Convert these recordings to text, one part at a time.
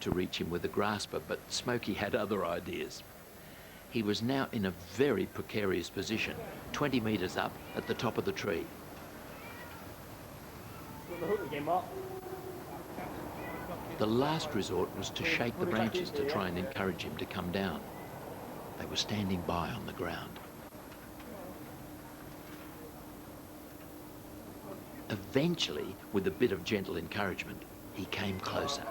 to reach him with a grasper, but Smokey had other ideas. He was now in a very precarious position, 20 metres up at the top of the tree. The last resort was to shake the branches to try and encourage him to come down. They were standing by on the ground. Eventually, with a bit of gentle encouragement, he came closer.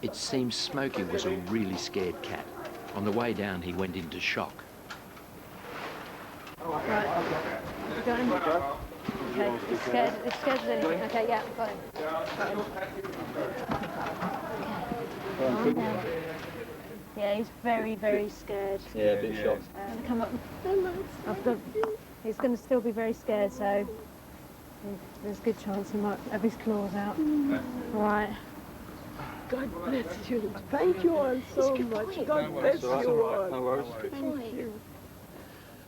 It seems Smokey was a really scared cat. On the way down, he went into shock. Right. You got him? Okay. He's scared. He's scared of anything. Okay, yeah, got him. Calm down. Yeah, he's very, very scared. Yeah, a bit shocked. Come up. He's going to still be very scared, so there's a good chance he might have his claws out. Right. God bless you. Thank you all so much. God bless you all. No worries. Thank you.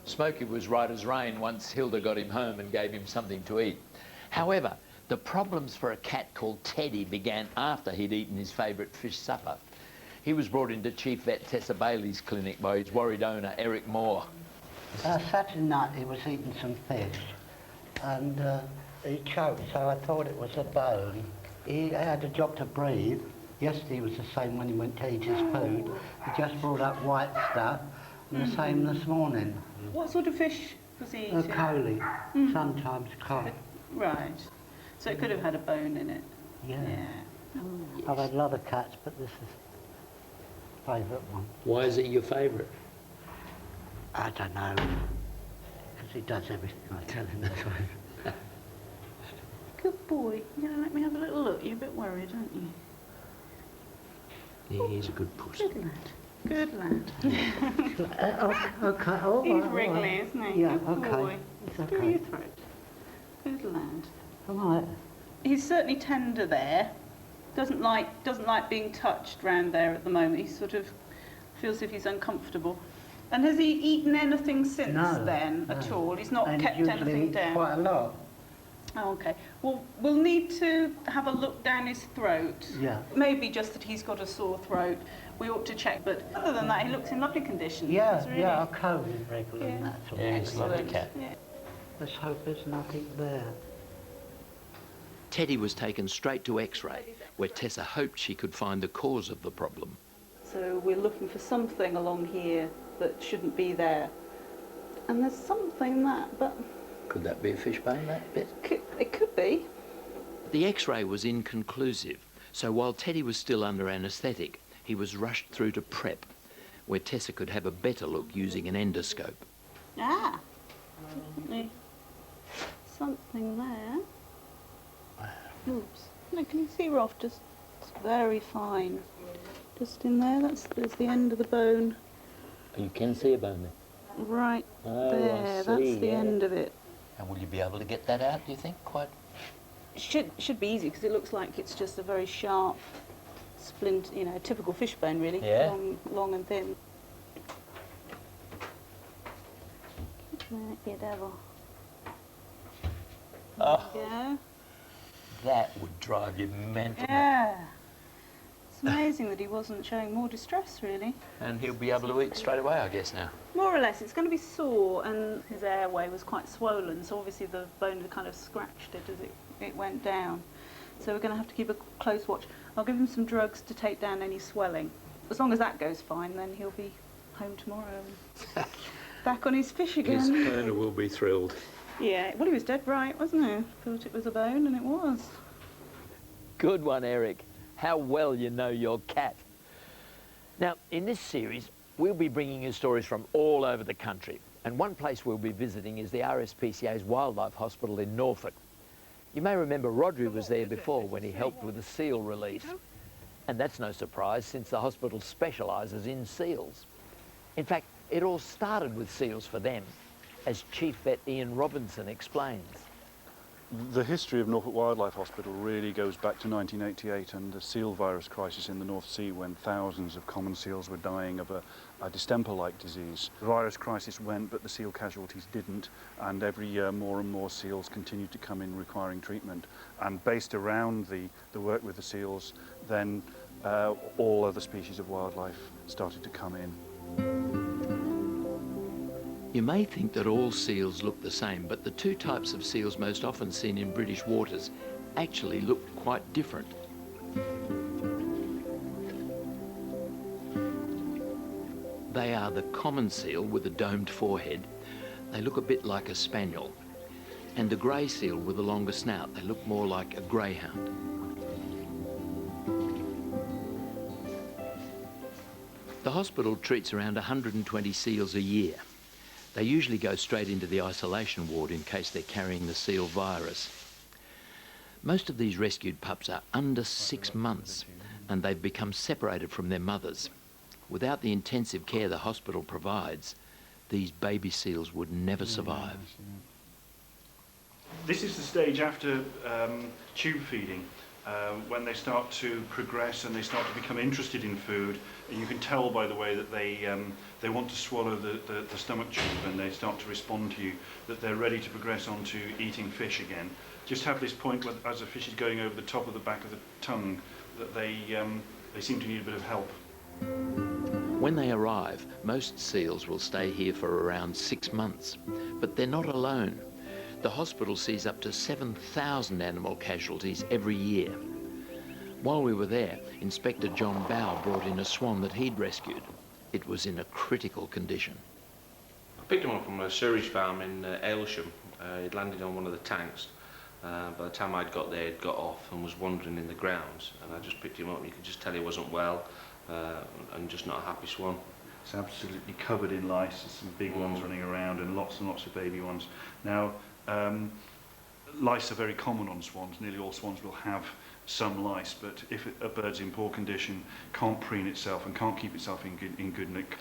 Smokey was right as rain once Hilda got him home and gave him something to eat. However, the problems for a cat called Teddy began after he'd eaten his favourite fish supper. He was brought into Chief Vet Tessa Bailey's clinic by his worried owner, Eric Moore. Saturday night he was eating some fish and he choked, so I thought it was a bone. He had a job to breathe. Yesterday was the same when he went to eat his food. He just brought up white stuff, and the same this morning. What sort of fish was he eating? Coley, sometimes cod. Right. So it could have had a bone in it. Yeah. Yeah. I've had a lot of cats, but this is favourite one. Why is it your favourite? I don't know, because he does everything I tell him to. Good boy. You gonna let me have a little look? You're a bit worried, aren't you? Yeah, he's a good puss. Good lad. Good lad. Okay, all He's right, wriggly, isn't he? Yeah, Good okay. boy. It's Go okay. your throat. Good lad. All right. He's certainly tender there. Doesn't like being touched round there at the moment. He sort of feels as if he's uncomfortable. And has he eaten anything since then at all? He's not kept anything down? Quite a lot. Oh, okay. Well, we'll need to have a look down his throat. Yeah. Maybe just that he's got a sore throat. We ought to check, but other than that, he looks in lovely condition. Yeah, He's really, yeah, I'll comb him regularly Yeah. and that sort Yeah, of he's a thing. lovely cat. Yeah. Let's hope there's nothing there. Teddy was taken straight to X-ray, where Tessa hoped she could find the cause of the problem. So we're looking for something along here that shouldn't be there. And there's something but Could that be a fishbone, that bit? it could be. The X-ray was inconclusive, so while Teddy was still under anaesthetic, he was rushed through to PrEP, where Tessa could have a better look using an endoscope. Ah, definitely something there. Oops. No, can you see, Rolf? Just it's very fine. Just in there, there's the end of the bone. You can see a bone there. Right Oh, there, I that's see, the yeah. end of it. And will you be able to get that out, do you think? Quite? Should be easy because it looks like it's just a very sharp splint, you know, typical fishbone really. Yeah. Long and thin. There, you devil. Oh, Yeah. that would drive you mental. Yeah. It's amazing that he wasn't showing more distress really. And he'll be able to eat straight away, I guess, now. More or less, it's going to be sore, and his airway was quite swollen, so obviously the bone had kind of scratched it as it went down. So we're going to have to keep a close watch. I'll give him some drugs to take down any swelling. As long as that goes fine, then he'll be home tomorrow and back on his fish again. His owner will be thrilled. Yeah, well, he was dead right, wasn't he? Thought it was a bone, and it was. Good one, Eric. How well you know your cat. Now, in this series, we'll be bringing you stories from all over the country. And one place we'll be visiting is the RSPCA's Wildlife Hospital in Norfolk. You may remember Rodri was there before when he helped with the seal release. And that's no surprise since the hospital specialises in seals. In fact, it all started with seals for them, as Chief Vet Ian Robinson explains. The history of Norfolk Wildlife Hospital really goes back to 1988 and the seal virus crisis in the North Sea, when thousands of common seals were dying of a distemper-like disease. The virus crisis went, but the seal casualties didn't, and every year more and more seals continued to come in requiring treatment. And based around the work with the seals, then all other species of wildlife started to come in. You may think that all seals look the same, but the two types of seals most often seen in British waters actually look quite different. They are the common seal with a domed forehead. They look a bit like a spaniel. And the grey seal with a longer snout. They look more like a greyhound. The hospital treats around 120 seals a year. They usually go straight into the isolation ward in case they're carrying the seal virus. Most of these rescued pups are under 6 months and they've become separated from their mothers. Without the intensive care the hospital provides, these baby seals would never survive. This is the stage after tube feeding, when they start to progress and they start to become interested in food. And you can tell by the way that they want to swallow the stomach tube, and they start to respond to you, that they're ready to progress on to eating fish again. Just have this point where, as the fish is going over the top of the back of the tongue, that they seem to need a bit of help. When they arrive, most seals will stay here for around 6 months, but they're not alone. The hospital sees up to 7,000 animal casualties every year. While we were there, Inspector John Bow brought in a swan that he'd rescued. It was in a critical condition. I picked him up from a sewage farm in Aylsham. He'd landed on one of the tanks. By the time I'd got there, he'd got off and was wandering in the grounds. And I just picked him up, and you could just tell he wasn't well, and just not a happy swan. It's absolutely covered in lice. There's some big ones running around and lots of baby ones. Now, lice are very common on swans. Nearly all swans will have some lice, but if a bird's in poor condition, can't preen itself and can't keep itself in good nick,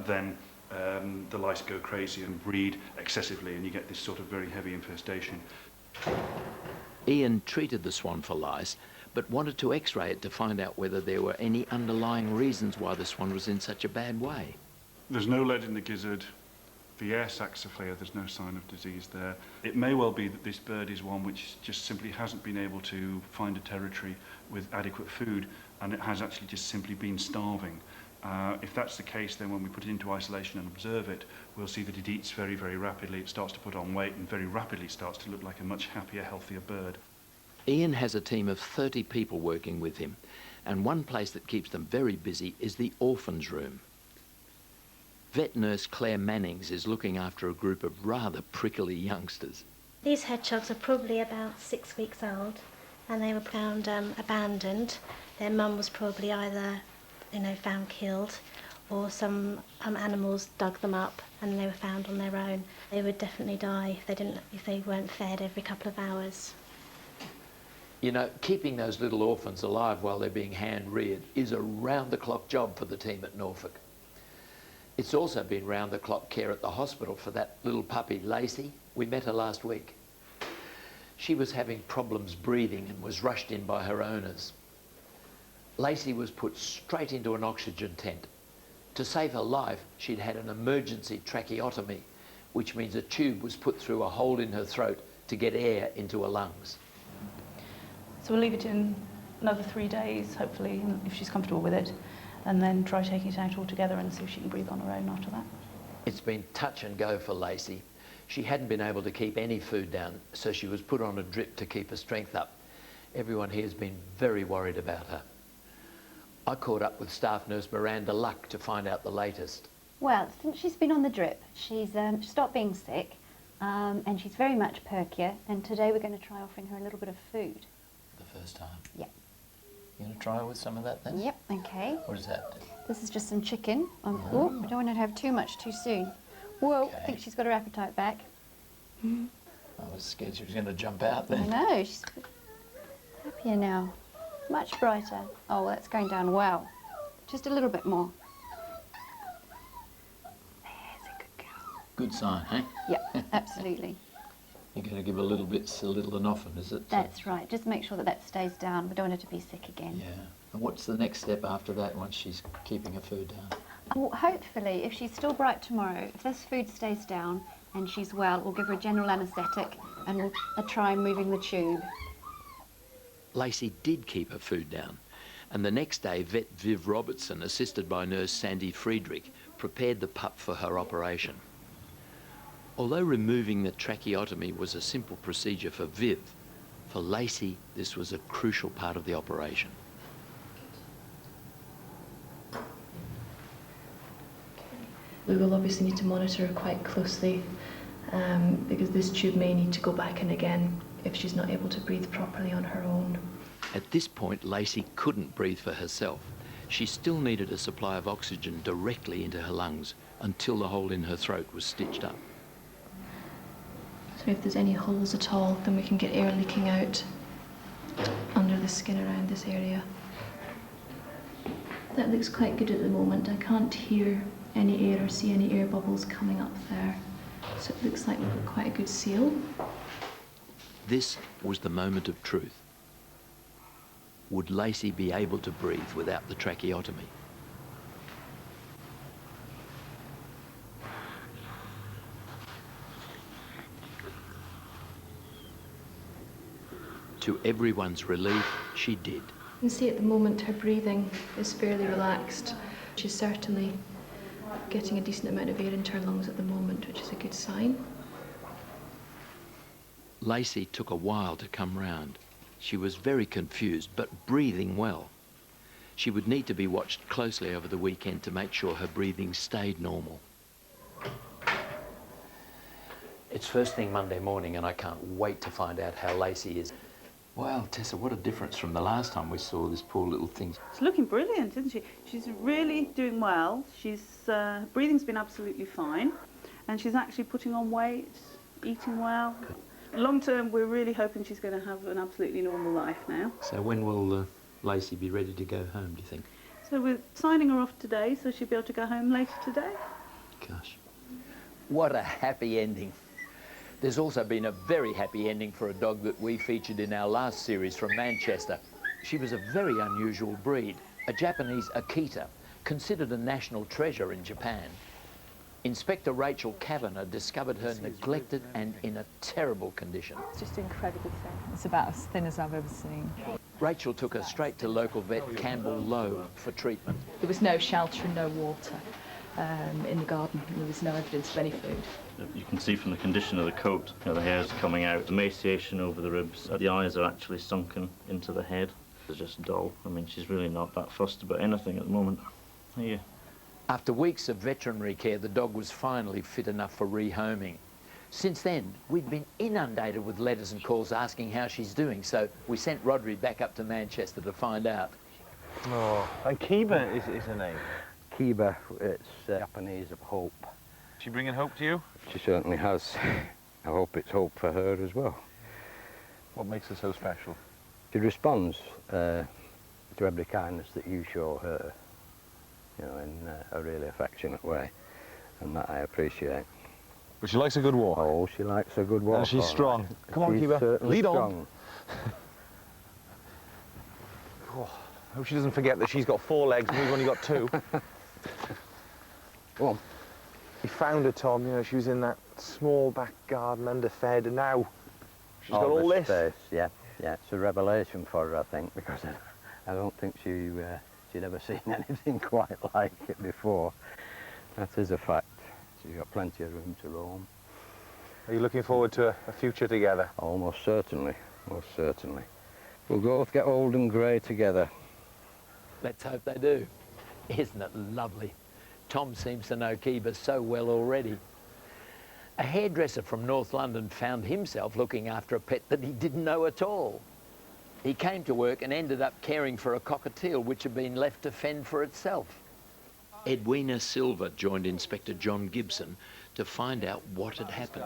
then the lice go crazy and breed excessively, and you get this sort of very heavy infestation. Ian treated the swan for lice, but wanted to x-ray it to find out whether there were any underlying reasons why the swan was in such a bad way. There's no lead in the gizzard. The air saxiflair, there's no sign of disease there. It may well be that this bird is one which just simply hasn't been able to find a territory with adequate food, and it has actually just simply been starving. If that's the case, then when we put it into isolation and observe it, we'll see that it eats very, very rapidly. It starts to put on weight and very rapidly starts to look like a much happier, healthier bird. Ian has a team of 30 people working with him, and one place that keeps them very busy is the orphans room. Vet nurse Claire Mannings is looking after a group of rather prickly youngsters. These hedgehogs are probably about 6 weeks old, and they were found abandoned. Their mum was probably either, found killed, or some animals dug them up and they were found on their own. They would definitely die if they weren't fed every couple of hours. You know, keeping those little orphans alive while they're being hand-reared is a round-the-clock job for the team at Norfolk. It's also been round-the-clock care at the hospital for that little puppy, Lacey. We met her last week. She was having problems breathing and was rushed in by her owners. Lacey was put straight into an oxygen tent. To save her life, she'd had an emergency tracheotomy, which means a tube was put through a hole in her throat to get air into her lungs. So we'll leave it in another 3 days, hopefully, if she's comfortable with it, and then try taking it out altogether and see if she can breathe on her own after that. It's been touch and go for Lacey. She hadn't been able to keep any food down, so she was put on a drip to keep her strength up. Everyone here has been very worried about her. I caught up with staff nurse Miranda Luck to find out the latest. Well, since she's been on the drip, she's stopped being sick, and she's very much perkier, and today we're going to try offering her a little bit of food. The first time? Yep. You going to try with some of that then? Yep, okay. What is that? This is just some chicken. Oh, I don't want her to have too much too soon. Whoa, Okay. I think she's got her appetite back. I was scared she was going to jump out I then. know, she's happier now. Much brighter. Oh, well, that's going down well. Just a little bit more. There's a good girl. Good sign, eh? Yep, absolutely. You're going to give a little bit so little and often, is it? That's right. Just make sure that that stays down. We don't want her to be sick again. Yeah. And what's the next step after that once she's keeping her food down? Well, hopefully, if she's still bright tomorrow, if this food stays down and she's well, we'll give her a general anaesthetic and we'll try moving the tube. Lacey did keep her food down, and the next day vet Viv Robertson, assisted by nurse Sandy Friedrich, prepared the pup for her operation. Although removing the tracheotomy was a simple procedure for Viv, for Lacey this was a crucial part of the operation. We will obviously need to monitor her quite closely because this tube may need to go back in again if she's not able to breathe properly on her own. At this point, Lacey couldn't breathe for herself. She still needed a supply of oxygen directly into her lungs until the hole in her throat was stitched up. So if there's any holes at all, then we can get air leaking out under the skin around this area. That looks quite good at the moment. I can't hear any air or see any air bubbles coming up there. So it looks like we've got quite a good seal. This was the moment of truth. Would Lacey be able to breathe without the tracheotomy? To everyone's relief, she did. You can see at the moment her breathing is fairly relaxed. She's certainly getting a decent amount of air into her lungs at the moment, which is a good sign. Lacey took a while to come round. She was very confused, but breathing well. She would need to be watched closely over the weekend to make sure her breathing stayed normal. It's first thing Monday morning and I can't wait to find out how Lacey is. Wow, Tessa, what a difference from the last time we saw this poor little thing. She's looking brilliant, isn't she? She's really doing well. She's breathing's been absolutely fine, and she's actually putting on weight, eating well. Long term, we're really hoping she's going to have an absolutely normal life now. So when will Lacey be ready to go home, do you think? So we're signing her off today, so she'll be able to go home later today. Gosh. What a happy ending. There's also been a very happy ending for a dog that we featured in our last series from Manchester. She was a very unusual breed, a Japanese Akita, considered a national treasure in Japan. Inspector Rachel Kavanagh discovered her neglected and in a terrible condition. It's just incredibly thin. It's about as thin as I've ever seen. Rachel took her straight to local vet Campbell Lowe for treatment. There was no shelter and no water in the garden. There was no evidence of any food. You can see from the condition of the coat, the hair's coming out, emaciation over the ribs. The eyes are actually sunken into the head. It's just dull. I mean, she's really not that fussed about anything at the moment. Here. After weeks of veterinary care, the dog was finally fit enough for rehoming. Since then, we'd been inundated with letters and calls asking how she's doing, so we sent Rodri back up to Manchester to find out. Oh, and Kiba is her name? Kiba, it's Japanese of hope. Is she bringing hope to you? She certainly has. I hope it's hope for her as well. What makes her so special? She responds to every kindness that you show her, in a really affectionate way, and that I appreciate. But she likes a good walk. Oh, she likes a good walk. And she's strong. Right. Come on, Kiba, lead on. Oh, I hope she doesn't forget that she's got 4 legs and we've only got 2. Go on. We found her, Tom, she was in that small back garden, underfed, and now she's got all this. Space. Yeah, it's a revelation for her, I think, because I don't think she'd ever seen anything quite like it before. That is a fact. She's got plenty of room to roam. Are you looking forward to a future together? Oh, most certainly, most certainly. We'll both get old and grey together. Let's hope they do. Isn't it lovely? Tom seems to know Kiba so well already. A hairdresser from North London found himself looking after a pet that he didn't know at all. He came to work and ended up caring for a cockatiel which had been left to fend for itself. Edwina Silva joined Inspector John Gibson to find out what had happened.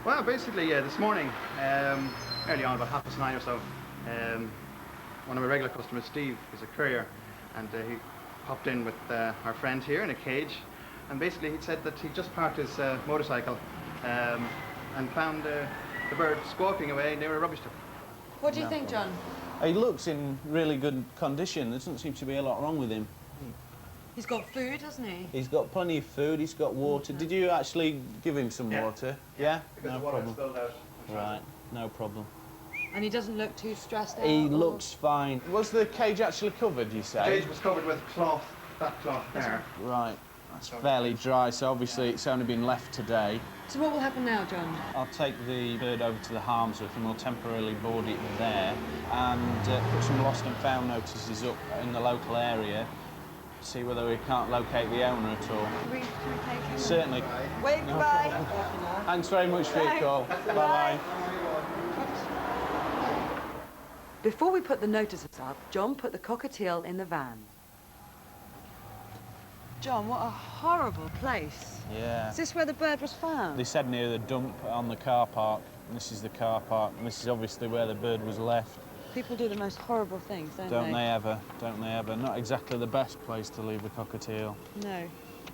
Well, basically, this morning, early on, about 9:30 or so, one of my regular customers, Steve, is a courier, and he popped in with our friend here in a cage, and basically he said that he just parked his motorcycle and found the bird squawking away near a rubbish dump. What do you think, John? He looks in really good condition. There doesn't seem to be a lot wrong with him. He's got food, hasn't he? He's got plenty of food, he's got water. Did you actually give him some water? Yeah? Because No the water problem. spilled out. Right, no problem. And he doesn't look too stressed out? He or- looks fine. Was the cage actually covered, you The say? cage was covered with cloth, that cloth there. Right. That's fairly dry, so obviously it's only been left today. So what will happen now, John? I'll take the bird over to the Harmsworth and we'll temporarily board it there and put some lost and found notices up in the local area, see whether we can't locate the owner at all. Can we take him? Certainly. Wave No goodbye. problem. Thanks very much for your call. Bye-bye. Before we put the notices up, John put the cockatiel in the van. John, what a horrible place. Yeah. Is this where the bird was found? They said near the dump on the car park. This is the car park, and this is obviously where the bird was left. People do the most horrible things, don't Don't they ever? Don't they ever? Not exactly the best place to leave a cockatiel. No. No, I know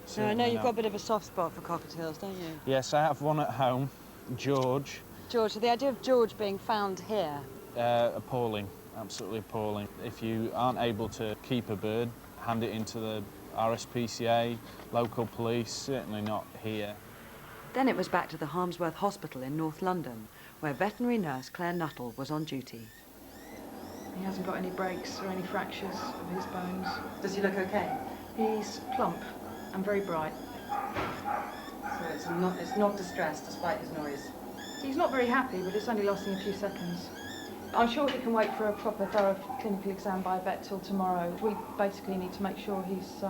Certainly you've not. got a bit of a soft spot for cockatiels, don't you? Yes, I have one at home, George. George, so the idea of George being found here, Appalling, absolutely appalling. If you aren't able to keep a bird, hand it into the RSPCA, local police, certainly not here. Then it was back to the Harmsworth Hospital in North London, where veterinary nurse Claire Nuttall was on duty. He hasn't got any breaks or any fractures of his bones. Does he look okay? He's plump and very bright. So it's not distressed despite his noise. He's not very happy, but it's only lasting a few seconds. I'm sure he can wait for a proper thorough clinical exam by a vet till tomorrow. We basically need to make sure he's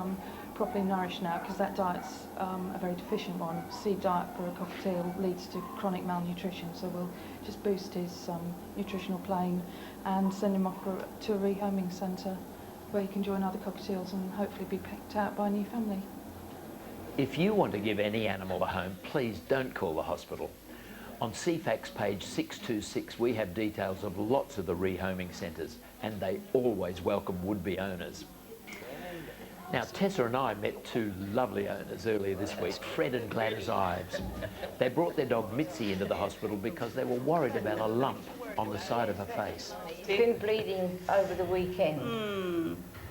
properly nourished now, because that diet's a very deficient one. Seed diet for a cockatiel leads to chronic malnutrition, so we'll just boost his nutritional plane and send him off to a rehoming centre where he can join other cockatiels and hopefully be picked out by a new family. If you want to give any animal a home, please don't call the hospital. On CFAX page 626, we have details of lots of the rehoming centres, and they always welcome would-be owners. Now, Tessa and I met two lovely owners earlier this week, Fred and Gladys Ives. They brought their dog Mitzi into the hospital because they were worried about a lump on the side of her face. Been bleeding over the weekend.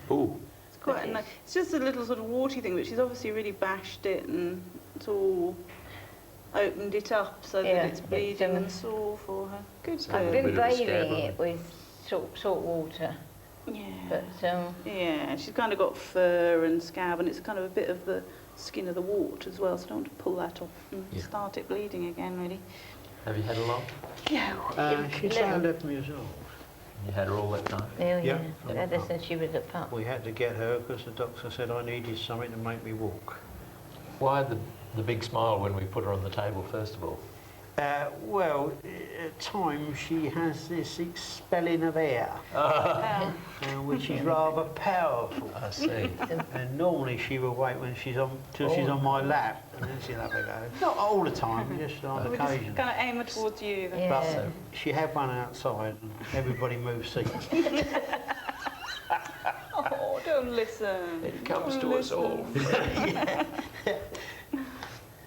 Ooh. It's quite nice. It's just a little sort of warty thing, but she's obviously really bashed it and it's all opened it up so that it's bleeding and sore for her. Good. I've been bathing it with salt water. Yeah. But yeah, she's kind of got fur and scab, and it's kind of a bit of the skin of the wart as well, so I don't want to pull that off and start it bleeding again, really. Have you had a lump? Yeah. She's 11 years old. You had her all that time? Oh, yeah. Ever since she was a pup. We had to get her because the doctor said I needed something to make me walk. Why the big smile when we put her on the table, first of all? Well, at times she has this expelling of air, which is rather powerful. I see. And normally she will wait when she's on till she's on my lap, and then she'll have a go. Not all the time, just on We occasion. just kind of aim her towards you. Then. But she had one outside, and everybody moved seats. Oh, don't listen. It comes to us all.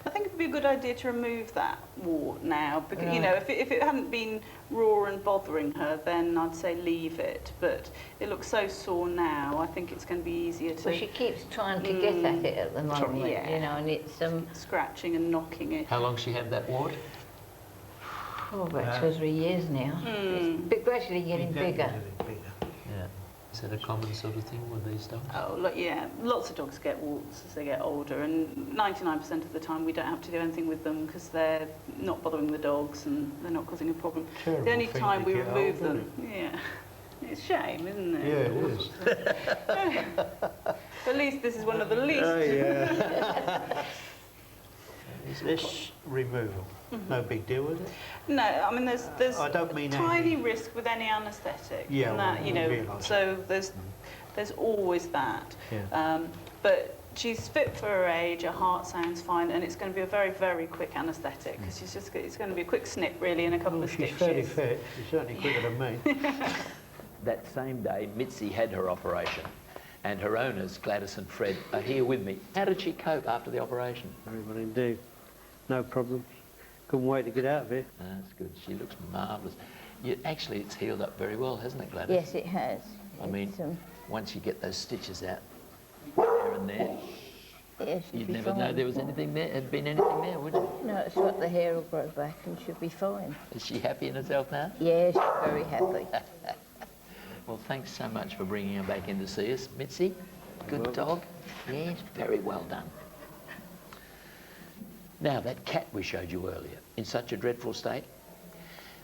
I think it would be a good idea to remove that wart now, because you know, if it hadn't been raw and bothering her, then I'd say leave it. But it looks so sore now. I think it's going to be easier to. Well, she keeps trying to get at it at the moment, you know, and it's scratching and knocking it. How long she had that wart? Oh, about 2 or 3 years now. It's gradually getting bigger. Yeah. Is that a common sort of thing with these dogs? Oh, look, yeah. Lots of dogs get warts as they get older, and 99% of the time we don't have to do anything with them because they're not bothering the dogs and they're not causing a problem. Terrible the only thing time to we get remove old, them, yeah. It's a shame, isn't it? Yeah, it is. At least this is one of the least. Oh, yeah. This removal, no big deal with it? No, I mean there's I don't mean tiny risk with any anaesthetic. Yeah, and that, well, you know, realise so there's always that. Yeah. But she's fit for her age. Her heart sounds fine, and it's going to be a very, very quick anaesthetic because it's going to be a quick snip really and a couple of She's stitches. fairly fit. She's certainly quicker than me. That same day, Mitzi had her operation, and her owners, Gladys and Fred, are here with me. How did she cope after the operation? Very well indeed. No problems. Couldn't wait to get out of here. That's good. She looks marvellous. Actually, it's healed up very well, hasn't it, Gladys? Yes, it has. I mean, once you get those stitches out, there and there, yes, you'd never know there was anything there, had been anything there, would you? No, it's what the hair will grow back and she'll be fine. Is she happy in herself now? Yes, she's very happy. Well, thanks so much for bringing her back in to see us, Mitzi. Good dog. Yes, very well done. Now, that cat we showed you earlier, in such a dreadful state,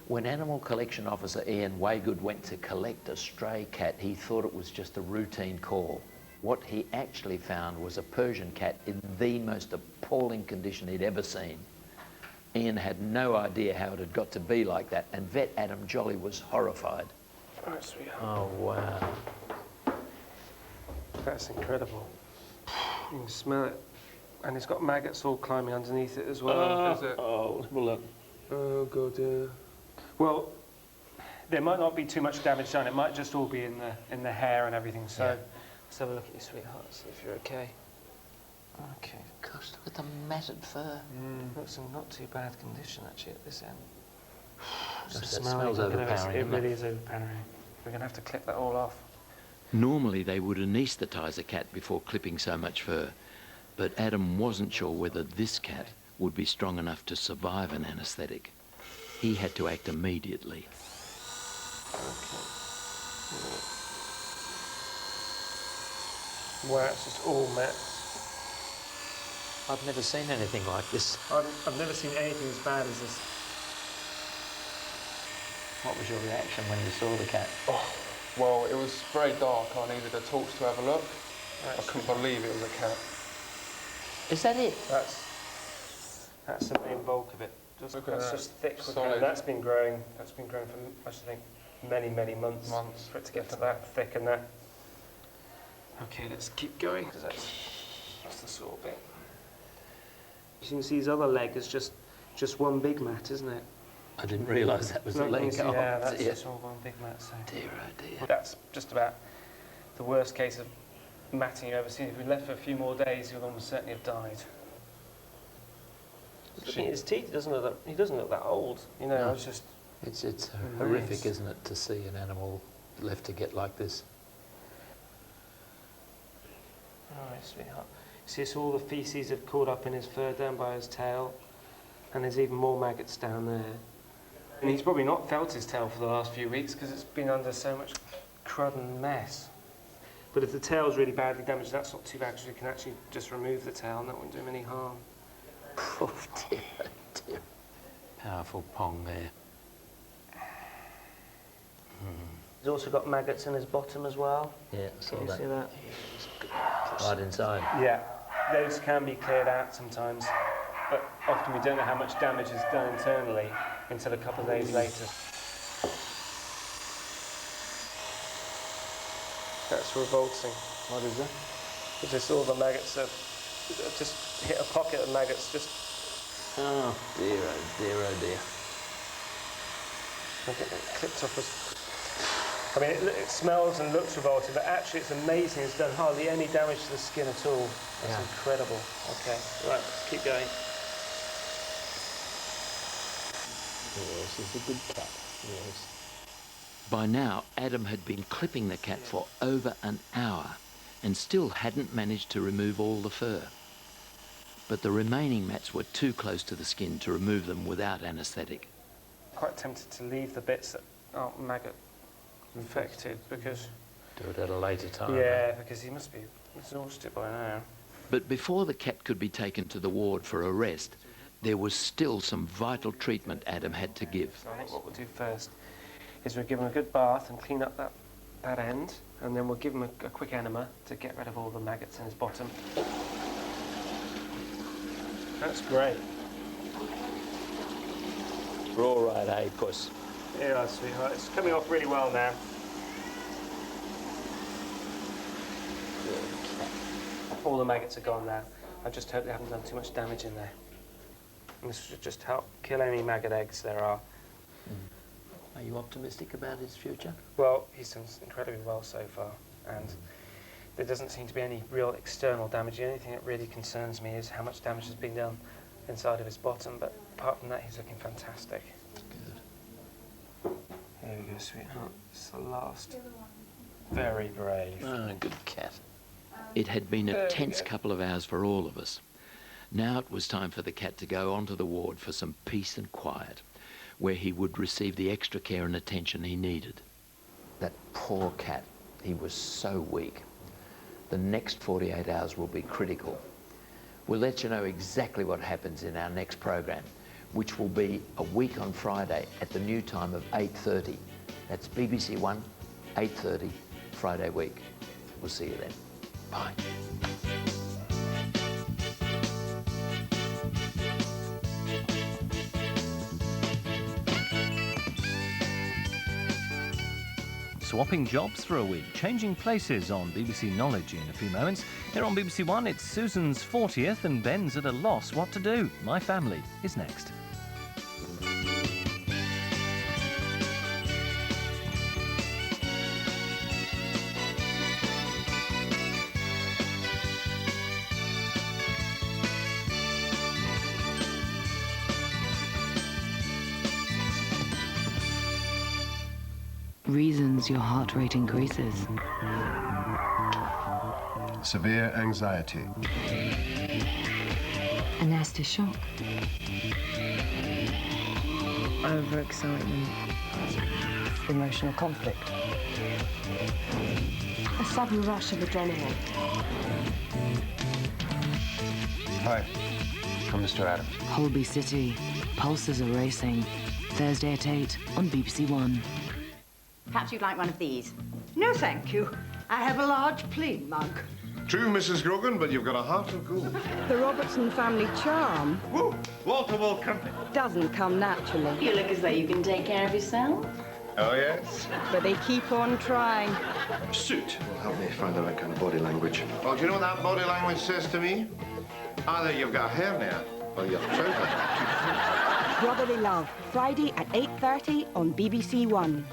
when Animal Collection Officer Ian Waygood went to collect a stray cat, he thought it was just a routine call. What he actually found was a Persian cat in the most appalling condition he'd ever seen. Ian had no idea how it had got to be like that, and vet Adam Jolly was horrified. Oh, wow. That's incredible. You can smell it. And it's got maggots all climbing underneath it as well. Oh, look. Oh, God, yeah. Well, there might not be too much damage done. It might just all be in the hair and everything. So let's have a look at you, sweetheart, see if you're okay. Okay. Gosh, look at the matted fur. Looks in not too bad condition, actually, at this end. Gosh, that smells overpowering, It isn't really is overpowering. We're going to have to clip that all off. Normally they would anaesthetise a cat before clipping so much fur, but Adam wasn't sure whether this cat would be strong enough to survive an anaesthetic. He had to act immediately. Wow, it's just all met. I've never seen anything like this. I've never seen anything as bad as this. What was your reaction when you saw the cat? Oh, well, it was very dark. I needed a torch to have a look. I couldn't believe it was a cat. Is that it? That's the main bulk of it. That's just thick. Solid. That's been growing. That's been growing for, I think, many, many months. For it to get to that thick and that. Okay, let's keep going. That's the sore bit. You can see his other leg is just one big mat, isn't it? I didn't realise that was a leg. Yeah, that's just all one big mat. So. Dear, oh dear. That's just about the worst case of matting you've ever seen. If we left for a few more days, he would almost certainly have died. Looking at his teeth, he doesn't look that old. You know, No. it's just... It's horrific, isn't it, to see an animal left to get like this? All right, sweetheart. See, it's all the faeces have caught up in his fur down by his tail, and there's even more maggots down there. And he's probably not felt his tail for the last few weeks because it's been under so much crud and mess. But if the tail's really badly damaged, that's not too bad because we can actually just remove the tail and that won't do him any harm. Oh dear, dear. Powerful pong there. He's also got maggots in his bottom as well. Yeah, I saw Can you that. see that? Right inside. Yeah, those can be cleared out sometimes, but often we don't know how much damage is done internally until a couple of days later. That's revolting. What is it? It's just all the maggots that just hit a pocket of maggots. Just. Oh dear, oh dear, oh dear. I'll get that clipped off. I mean, it smells and looks revolting, but actually it's amazing. It's done hardly any damage to the skin at all. That's incredible. Okay, right, let's keep going. Yes, it's a good cat. Yes. By now, Adam had been clipping the cat for over an hour and still hadn't managed to remove all the fur. But the remaining mats were too close to the skin to remove them without anaesthetic. Quite tempted to leave the bits that aren't maggot infected because... Do it at a later time. Yeah, because he must be exhausted by now. But before the cat could be taken to the ward for a rest, there was still some vital treatment Adam had to give. So I think what we'll do first is we'll give him a good bath and clean up that end, and then we'll give him a quick enema to get rid of all the maggots in his bottom. That's great. We're all right, eh, puss? Yeah, sweetheart. It's coming off really well now. All the maggots are gone now. I just hope they haven't done too much damage in there. And this should just help kill any maggot eggs there are. Are you optimistic about his future? Well, he's done incredibly well so far, and there doesn't seem to be any real external damage. The only thing that really concerns me is how much damage has been done inside of his bottom, but apart from that, he's looking fantastic. Good. There we go, sweetheart. It's the last. Very brave. Oh, good cat. It had been a tense couple of hours for all of us. Now it was time for the cat to go onto the ward for some peace and quiet, where he would receive the extra care and attention he needed. That poor cat, he was so weak. The next 48 hours will be critical. We'll let you know exactly what happens in our next program, which will be a week on Friday at the new time of 8:30. That's BBC One, 8:30, Friday week. We'll see you then. Bye. Swapping jobs for a week, changing places on BBC Knowledge in a few moments. Here on BBC One, it's Susan's 40th and Ben's at a loss what to do. My Family is next. Reasons your heart rate increases. Severe anxiety. A nasty shock. Overexcitement. Emotional conflict. A sudden rush of adrenaline. Hi, I'm Mr. Adams. Holby City. Pulses are racing. Thursday at 8 on BBC One. Perhaps you'd like one of these. No, thank you. I have a large plain mug. True, Mrs. Grogan, but you've got a heart of gold. The Robertson family charm Woo! Wall-to-wall company. doesn't come naturally. You look as though you can take care of yourself. Oh, yes? But they keep on trying. Suit will help me find the right kind of body language. Well, do you know what that body language says to me? Either you've got a hernia or you're trousers. Brotherly Love, Friday at 8:30 on BBC One.